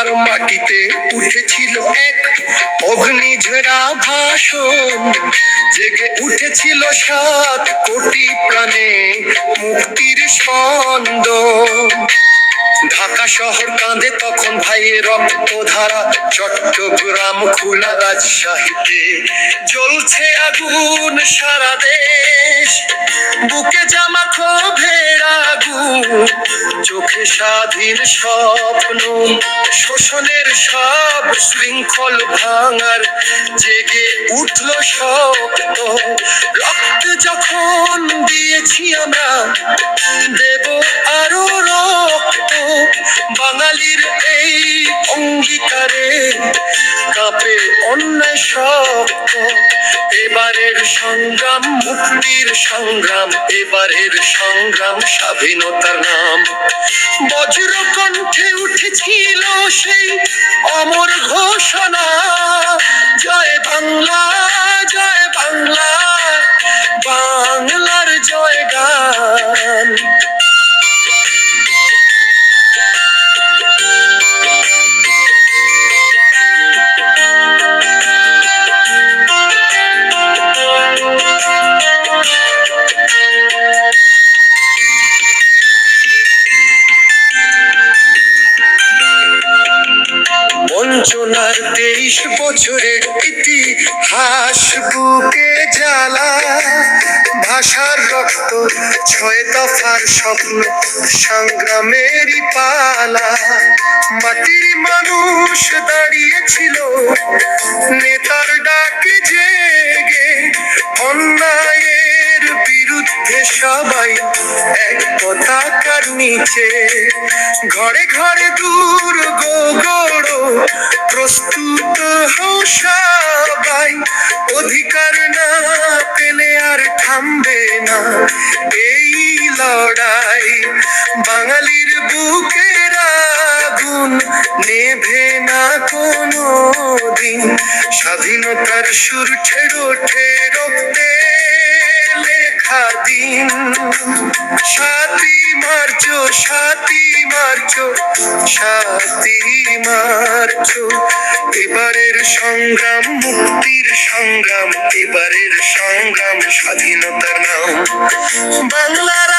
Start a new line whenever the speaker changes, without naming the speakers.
বাংলার মাটিতে উঠেছিল এক অগ্নিঝরা ভাষণ, জেগে উঠেছিল 7 কোটি প্রাণে মুক্তির স্পন্দন। ঢাকা শহর কাঁদে তখন ভাইয়ের রক্তধারা, চট্টগ্রাম খুলনা রাজশাহীতে জ্বলছে আগুন সারা দেশ। বুকে জামা ক্ষোভের আগুন, চোখে স্বাধীন স্বপ্ন, শোষণের সব শৃঙ্খল ভাঙার জেগে উঠল শক্ত। রক্ত যখন দিয়েছি আমরা, দেব আরো রক্ত। বাঙালির এই অঙ্গীকারে কাঁপে অন্যায় শক্ত। এবারের সংগ্রাম মুক্তির সংগ্রাম, এবারের সংগ্রাম স্বাধীনতার নাম। বজ্র কণ্ঠে উঠেছিল সেই অমর ঘোষণা, জয় বাংলা, জয় বাংলা, বাংলার জয়গান। বঞ্চনার 23 বছরের ইতিহাস বুকে জ্বালা, ভাষার রক্ত 6 দফার স্বপ্ন সংগ্রামেরই পালা। মাটির মানুষ দাঁড়িয়েছিল নেতার ডাকে জেগে, অন্যায়ের বিরুদ্ধে সবাই এক পতাকার নিচে। ঘরে ঘরে দুর্গ গড়ো, প্রস্তুত হও সবাই। অধিকার না পেলে আর থামবে না এই লড়াই। বাঙালির বুকের আগুন নেভে না কোনো দিন, স্বাধীনতার সুর ছেড়ে ওঠে রক্তে লেখা দিন। 7ই মার্চ, 7ই মার্চ, 7ই মার্চ, এবারের সংগ্রাম মুক্তির সংগ্রাম, এবারের সংগ্রাম স্বাধীনতার নাম। বাংলার